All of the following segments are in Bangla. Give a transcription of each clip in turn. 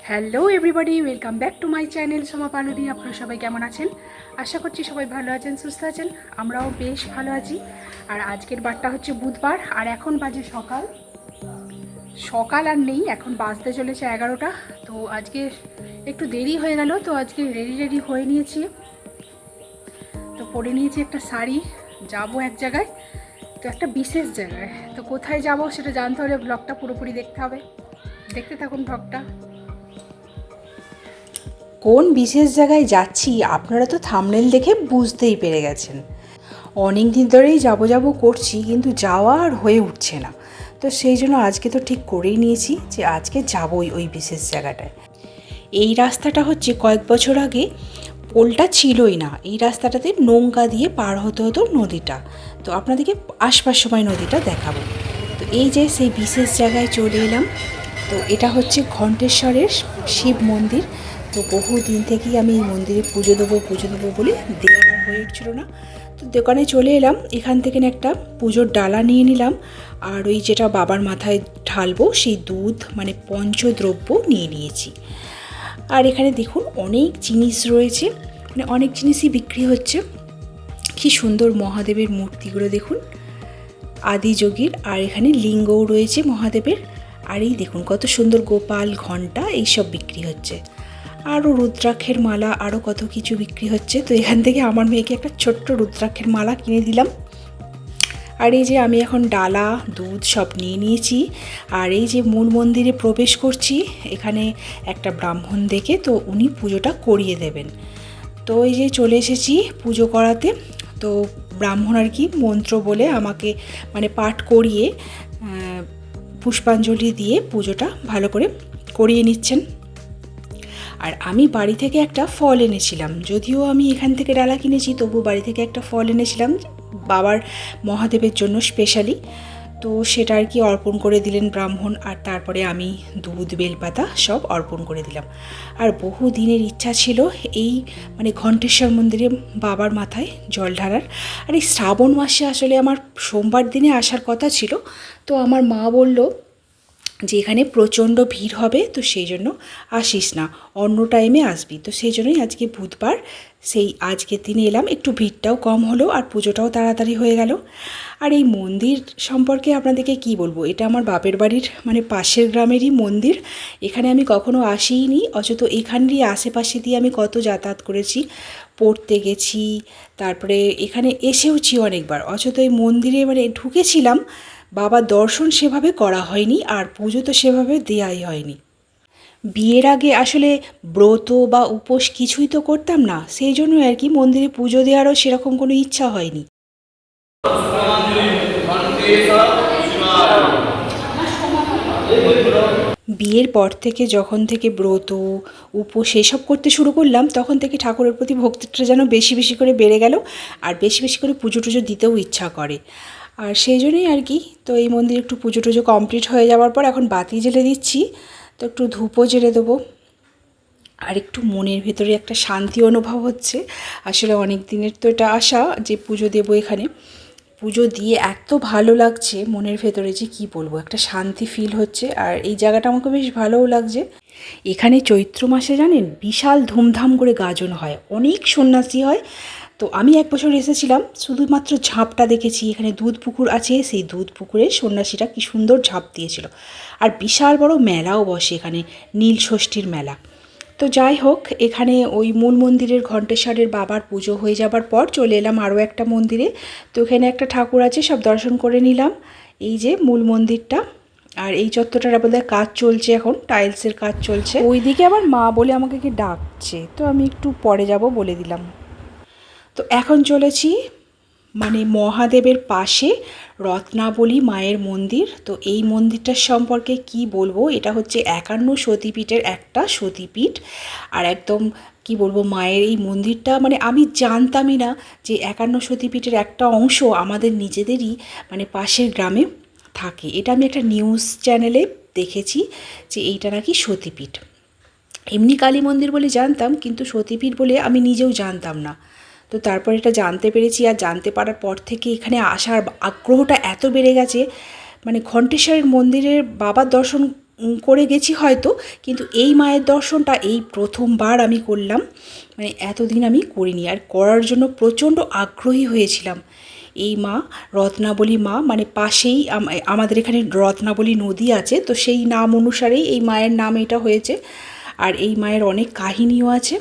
Hello everybody, welcome back to my channel Soma Paludi. আপনারা সবাই কেমন আছেন? আশা করছি সবাই ভালো আছেন, সুস্থ আছেন। আমরাও বেশ ভালো আছি। আর আজকের বারটা হচ্ছে বুধবার, আর এখন বাজে সকাল সকাল আর নেই, এখন বাজতে চলেছে 11টা। তো আজকে একটু দেরি হয়ে গেল, তো আজকে রেডি হয়ে নিয়েছি। তো পরে নিয়েছি একটা শাড়ি, যাব এক জায়গায়, তো একটা বিশেষ জায়গায়। তো কোথায় যাব সেটা জানতে হলে ব্লগটা পুরোপুরি দেখতে হবে। দেখতে থাকুন ব্লগটা। কোন বিশেষ জায়গায় যাচ্ছি আপনারা তো থাম্বনেল দেখে বুঝতেই পেরে গেছেন। অনেক দিন ধরেই যাবো করছি, কিন্তু যাওয়া আর হয়ে উঠছে না। তো সেই জন্য আজকে তো ঠিক করেই নিয়েছি যে আজকে যাবই ওই বিশেষ জায়গাটায়। এই রাস্তাটা হচ্ছে কয়েক বছর আগে পোলটা ছিলই না, এই রাস্তাটাতে নৌকা দিয়ে পার হতে হতো নদীটা। তো আপনাদেরকে আসবার সময় নদীটা দেখাবো। তো এই যে সেই বিশেষ জায়গায় চলে এলাম। তো এটা হচ্ছে ঘণ্টেশ্বরের শিব মন্দির। তো বহু দিন থেকেই আমি এই মন্দিরে পুজো দেবো বলে দেওয়া হয়ে উঠছিল না। তো দোকানে চলে এলাম, এখান থেকে একটা পুজোর ডালা নিয়ে নিলাম। আর ওই যেটা বাবার মাথায় ঢালবো সেই দুধ মানে পঞ্চদ্রব্য নিয়ে নিয়েছি। আর এখানে দেখুন অনেক জিনিস রয়েছে, মানে অনেক জিনিসই বিক্রি হচ্ছে। কি সুন্দর মহাদেবের মূর্তিগুলো দেখুন, আদিযোগীর। আর এখানে লিঙ্গও রয়েছে মহাদেবের। আর এই দেখুন কত সুন্দর গোপাল, ঘণ্টা এইসব বিক্রি হচ্ছে। আরও রুদ্রাক্ষের মালা, আরও কত কিছু বিক্রি হচ্ছে। তো এখান থেকে আমার মেয়েকে একটা ছোট্ট রুদ্রাক্ষের মালা কিনে দিলাম। আর এই যে আমি এখন ডালা, দুধ সব নিয়ে নিয়েছি। আর এই যে মূল মন্দিরে প্রবেশ করছি, এখানে একটা ব্রাহ্মণ দেখে তো উনি পুজোটা করিয়ে দেবেন। তো এই যে চলে এসেছি পুজো করাতে। তো ব্রাহ্মণ আর কি মন্ত্র বলে আমাকে মানে পাঠ করিয়ে পুষ্পাঞ্জলি দিয়ে পুজোটা ভালো করে করিয়ে নিচ্ছেন। আর আমি বাড়ি থেকে একটা ফল এনেছিলাম, যদিও আমি এখান থেকে ডালা কিনেছি, তবু বাড়ি থেকে একটা ফল এনেছিলাম বাবার মহাদেবের জন্য স্পেশালি। তো সেটা আর কি অর্পণ করে দিলেন ব্রাহ্মণ। আর তারপরে আমি দুধ, বেলপাতা সব অর্পণ করে দিলাম। আর বহু দিনের ইচ্ছা ছিল এই মানে ঘণ্টেশ্বর মন্দিরে বাবার মাথায় জল ঢালার। আর এই শ্রাবণ মাসে আসলে আমার সোমবার দিনে আসার কথা ছিল। তো আমার মা বলল যে এখানে প্রচণ্ড ভিড় হবে, তো সেই জন্য আসিস না, অন্য টাইমে আসবি। তো সেই জন্যই আজকে বুধবার সেই আজকের দিনে এলাম, একটু ভিড়টাও কম হলো আর পুজোটাও তাড়াতাড়ি হয়ে গেল। আর এই মন্দির সম্পর্কে আপনাদেরকে কি বলবো, এটা আমার বাপের বাড়ির মানে পাশের গ্রামেরই মন্দির। এখানে আমি কখনো আসিনি, অথচ এখানেরই আশেপাশে দিয়ে আমি কত যাতায়াত করেছি, পড়তে গেছি, তারপরে এখানে এসেওছি অনেকবার। অথচ এই মন্দিরে মানে ঢুকেছিলাম, বাবার দর্শন সেভাবে করা হয়নি আর পুজো তো সেভাবে দেওয়াই হয়নি। বিয়ের আগে আসলে ব্রত বা উপোস কিছুই তো করতাম না, সেই জন্যই আর কি মন্দিরে পুজো দেওয়ারও সেরকম কোনো ইচ্ছা হয়নি। বিয়ের পর থেকে যখন থেকে ব্রত, উপোস এসব করতে শুরু করলাম, তখন থেকে ঠাকুরের প্রতি ভক্তিটা যেন বেশি বেশি করে বেড়ে গেল। আর বেশি বেশি করে পুজো টুজো দিতেও ইচ্ছা করে। আর সেই জন্যই আর কি। তো এই মন্দিরে একটু পুজো টুজো কমপ্লিট হয়ে যাওয়ার পর এখন বাতি জ্বেলে দিচ্ছি। তো একটু ধূপও জ্বেলে দেবো। আর একটু মনের ভেতরে একটা শান্তি অনুভব হচ্ছে। আসলে অনেক দিনের তো এটা আশা যে পুজো দেবো এখানে। পুজো দিয়ে এত ভালো লাগছে মনের ভেতরে যে কি বলবো, একটা শান্তি ফিল হচ্ছে। আর এই জায়গাটা আমাকে বেশ ভালোও লাগছে। এখানে চৈত্র মাসে জানেন বিশাল ধুমধাম করে গাজন হয়, অনেক সন্ন্যাসী হয়। তো আমি এক বছর এসেছিলাম, শুধুমাত্র ঝাঁপটা দেখেছি। এখানে দুধ পুকুর আছে, সেই দুধ পুকুরে সন্ন্যাসীরা কি সুন্দর ঝাঁপ দিয়েছিল। আর বিশাল বড় মেলাও বসে এখানে, নীল ষষ্ঠীর মেলা। তো যাই হোক, এখানে ওই মূল মন্দিরের ঘণ্টেশ্বরের বাবার পুজো হয়ে যাবার পর চলে এলাম আরও একটা মন্দিরে। তো এখানে একটা ঠাকুর আছে, সব দর্শন করে নিলাম। এই যে মূল মন্দিরটা। আর এই চত্বরটার বোধহয় কাজ চলছে, এখন টাইলসের কাজ চলছে। ওইদিকে আবার মা বলে আমাকে কি ডাকছে, তো আমি একটু পরে যাব বলে দিলাম। তো এখন চলেছি মানে মহাদেবের পাশে রত্নাবলী মায়ের মন্দির। তো এই মন্দিরটার সম্পর্কে কি বলবো, এটা হচ্ছে 51 সতীপীঠের একটা সতীপীঠ। আর একদম কি বলবো, মায়ের এই মন্দিরটা মানে আমি জানতামই না যে 51 সতীপীঠের একটা অংশ আমাদের নিজেদেরই মানে পাশের গ্রামে থাকে। এটা আমি একটা নিউজ চ্যানেলে দেখেছি যে এইটা নাকি সতীপীঠ। এমনি কালী মন্দির বলে জানতাম, কিন্তু সতীপীঠ বলে আমি নিজেও জানতাম না। তো তারপর এটা জানতে পেরেছি, আর জানতে পারার পর থেকে এখানে আসার আগ্রহটা এত বেড়ে গেছে। মানে ঘণ্টেশ্বরের মন্দিরের বাবার দর্শন করে গেছি হয়তো, কিন্তু এই মায়ের দর্শনটা এই প্রথমবার আমি করলাম। মানে এতদিন আমি করিনি, আর করার জন্য প্রচণ্ড আগ্রহী হয়েছিলাম। এই মা রত্নাবলী মা, মানে পাশেই আমাদের এখানে রত্নাবলী নদী আছে, তো সেই নাম অনুসারেই এই মায়ের নাম এটা হয়েছে। আর এই মায়ের অনেক কাহিনীও আছে।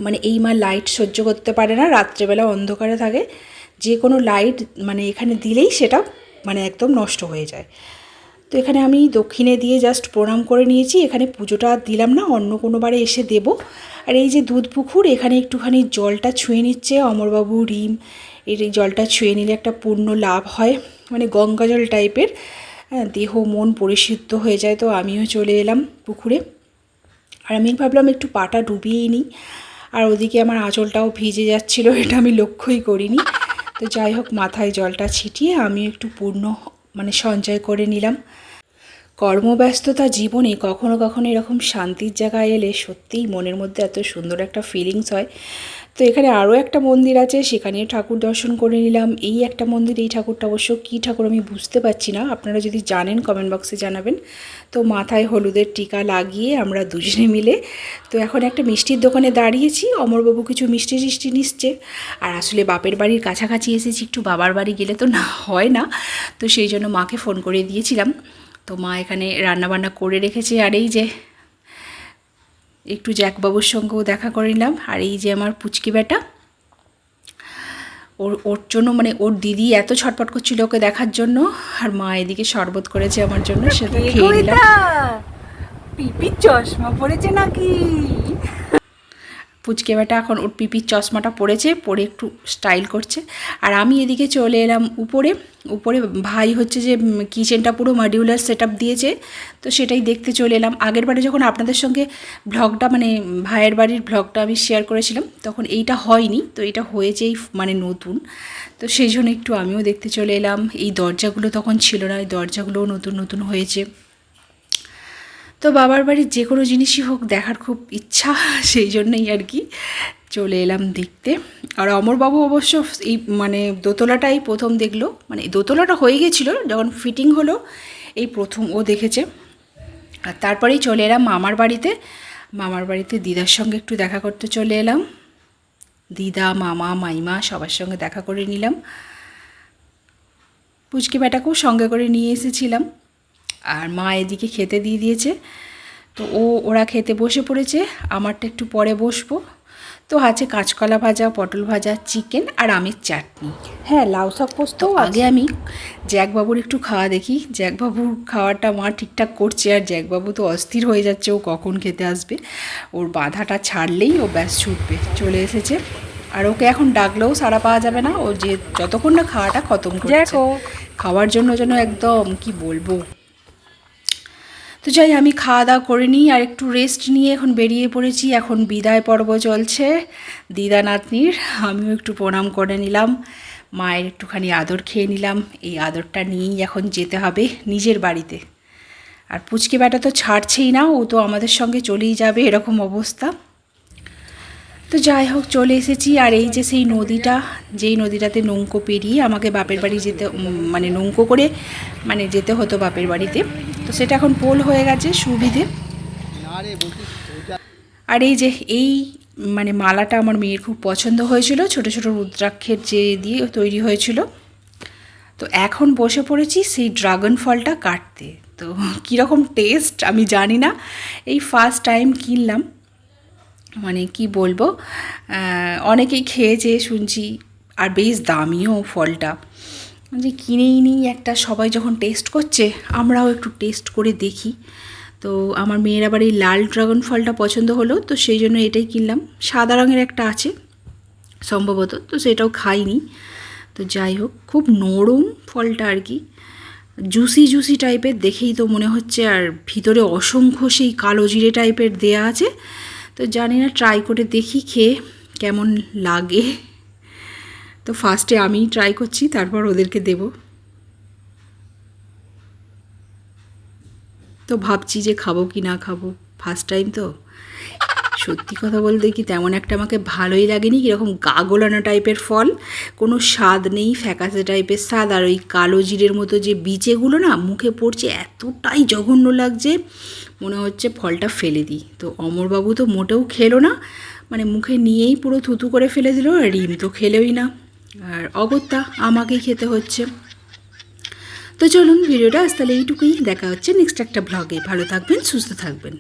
মানে এই মা লাইট সহ্য করতে পারে না, রাত্রেবেলা অন্ধকারে থাকে, যে কোনো লাইট মানে এখানে দিলেই সেটা মানে একদম নষ্ট হয়ে যায়। তো এখানে আমি দক্ষিণে দিয়ে জাস্ট প্রণাম করে নিয়েছি, এখানে পুজোটা দিলাম না, অন্য কোনো বারে এসে দেব। আর এই যে দুধ পুকুর, এখানে একটুখানি জলটা ছুঁয়ে নিচ্ছে অমরবাবু, রিম। এই জলটা ছুঁয়ে নিলে একটা পূর্ণ লাভ হয়, মানে গঙ্গা জল টাইপের। দেহ মন পরিশুদ্ধ হয়ে যায়। তো আমিও চলে এলাম পুকুরে, আর আমি ভাবলাম একটু পাটা ডুবিয়েই নিই। আর ওদিকে আমার আঁচলটাও ভিজে যাচ্ছিলো, এটা আমি লক্ষ্যই করিনি। তো যাই হোক, মাথায় জলটা ছিটিয়ে আমি একটু পূর্ণ মানে সঞ্চয় করে নিলাম। কর্মব্যস্ততা জীবনে কখনো কখনো এরকম শান্তির জায়গায় এলে সত্যিই মনের মধ্যে এত সুন্দর একটা ফিলিংস হয়। তো এখানে আরও একটা মন্দির আছে, সেখানেও ঠাকুর দর্শন করে নিলাম। এই একটা মন্দির, এই ঠাকুরটা অবশ্য কী ঠাকুর আমি বুঝতে পারছি না, আপনারা যদি জানেন কমেন্ট বক্সে জানাবেন। তো মাথায় হলুদের টিকা লাগিয়ে আমরা দুজনে মিলে তো এখন একটা মিষ্টির দোকানে দাঁড়িয়েছি। অমরবাবু কিছু মিষ্টি টিষ্টি নিচ্ছে। আর আসলে বাপের বাড়ির কাছাকাছি এসেছি, একটু বাবার বাড়ি গেলে তো না হয় না, তো সেই জন্য মাকে ফোন করে দিয়েছিলাম। তো মা এখানে রান্নাবান্না করে রেখেছে। আর এই যে একটু জ্যাকবাবুর সঙ্গেও দেখা করে নিলাম। আর এই যে আমার পুচকি বেটা, ওর জন্য মানে ওর দিদি এত ছটপট করছিল ওকে দেখার জন্য, আর মা এদিকে শরবত করেছে আমার জন্য, সেটা খেয়ে নিলাম। পিপির চশমা পড়েছে নাকি? পুচকে বেটা এখন ওর পিপির চশমাটা পরেছে, পরে একটু স্টাইল করছে। আর আমি এদিকে চলে এলাম উপরে। ভাই হচ্ছে যে কিচেনটা পুরো মডিউলার সেট আপ দিয়েছে, তো সেটাই দেখতে চলে এলাম। আগের বারে যখন আপনাদের সঙ্গে ভ্লগটা মানে ভাইয়ের বাড়ির ভ্লগটা আমি শেয়ার করেছিলাম, তখন এইটা হয়নি, তো এটা হয়েছেই মানে নতুন, তো সেই জন্য একটু আমিও দেখতে চলে এলাম। এই দরজাগুলো তখন ছিল না, এই দরজাগুলোও নতুন নতুন হয়েছে। তো বাবার বাড়ির যে কোনো জিনিসই হোক দেখার খুব ইচ্ছা, সেই জন্যই আর কি চলে এলাম দেখতে। আর অমরবাবু অবশ্য এই মানে দোতলাটাই প্রথম দেখলো, মানে দোতলাটা হয়ে গেছিলো যখন ফিটিং হলো, এই প্রথম ও দেখেছে। আর তারপরেই চলে এলাম মামার বাড়িতে। মামার বাড়িতে দিদার সঙ্গে একটু দেখা করতে চলে এলাম। দিদা, মামা, মাইমা সবার সঙ্গে দেখা করে নিলাম। পুচকি বেটাকেও সঙ্গে করে নিয়ে এসেছিলাম। আর মা এদিকে খেতে দিয়ে দিয়েছে, তো ওরা খেতে বসে পড়েছে, আমারটা একটু পরে বসবো। তো আছে কাঁচকলা ভাজা, পটল ভাজা, চিকেন আর আমের চাটনি। হ্যাঁ, লাউ শাক পোস্ত। আগে আমি জ্যাকবাবুর একটু খাওয়া দেখি। জ্যাকবাবুর খাওয়াটা মা ঠিকঠাক করছে, আর জ্যাকবাবু তো অস্থির হয়ে যাচ্ছে ও কখন খেতে আসবে। ওর বাধাটা ছাড়লেই ও ব্যাস ছুটবে, চলে এসেছে। আর ওকে এখন ডাকলেও সাড়া পাওয়া যাবে না, ও যে যতক্ষণ না খাওয়াটা খতম করছে। খাওয়ার জন্য যেন একদম কি বলবো। তো যাই, আমি খাওয়া দাওয়া করে নিই আর একটু রেস্ট নিয়ে এখন বেরিয়ে পড়েছি। এখন বিদায় পর্ব চলছে দিদা নাতনির। আমিও একটু প্রণাম করে নিলাম, মায়ের একটুখানি আদর খেয়ে নিলাম। এই আদরটা নিয়েই এখন যেতে হবে নিজের বাড়িতে। আর পুচকি বেটা তো ছাড়ছেই না, ও তো আমাদের সঙ্গে চলেই যাবে, এরকম অবস্থা। তো যাই হোক, চলে এসেছি। আর এই যে সেই নদীটা, যেই নদীটাতে নৌকো পেরিয়ে আমাকে বাপের বাড়ি যেতে, মানে নৌকো করে মানে যেতে হতো বাপের বাড়িতে, তো সেটা এখন পোল হয়ে গেছে, সুবিধে। আর এই যে এই মানে মালাটা আমার মেয়ের খুব পছন্দ হয়েছিল, ছোট ছোট রুদ্রাক্ষের যে দিয়ে তৈরি হয়েছিল। তো এখন বসে পড়েছি সেই ড্রাগন ফলটা কাটতে। তো কীরকম টেস্ট আমি জানি না, এই ফার্স্ট টাইম কিনলাম। মানে কি বলবো, অনেকেই খেয়েছে শুনছি, আর বেশ দামিও ফলটা। যে কিনেই নিই একটা, সবাই যখন টেস্ট করছে আমরাও একটু টেস্ট করে দেখি। তো আমার মেয়ের আবার এই লাল ড্রাগন ফলটা পছন্দ হলো, তো সেই জন্য এটাই কিনলাম। সাদা রঙের একটা আছে সম্ভবত, তো সেটাও খাইনি। তো যাই হোক, খুব নরম ফলটা আর কি, জুসি জুসি টাইপের, দেখেই তো মনে হচ্ছে। আর ভিতরে অসংখ্য সেই কালো জিরে টাইপের দেয়া আছে। তো জানি না, ট্রাই করে দেখি খেয়ে কেমন লাগে। তো ফার্স্টে আমিই ট্রাই করছি, তারপর ওদেরকে দেব। তো ভাবছি যে খাবো কি না খাবো, ফার্স্ট টাইম তো। সত্যি কথা বলতে কি তেমন একটা আমাকে ভালোই লাগেনি, কীরকম গা গোলানো টাইপের ফল, কোনো স্বাদ নেই, ফ্যাকাসে টাইপের স্বাদ। আর ওই কালো জিরের মতো যে বীজেগুলো না মুখে পড়ছে, এতটাই জঘন্য লাগছে, মনে হচ্ছে ফলটা ফেলে দিই। তো অমরবাবু তো মোটেও খেলো না, মানে মুখে নিয়েই পুরো থুতু করে ফেলে দিল। আর রিম তো খেলেই না, আর অগত্যা আমাকেই খেতে হচ্ছে। তো চলুন ভিডিওটা আজ তাহলে এইটুকুই, দেখা হচ্ছে নেক্সট একটা ব্লগে। ভালো থাকবেন, সুস্থ থাকবেন।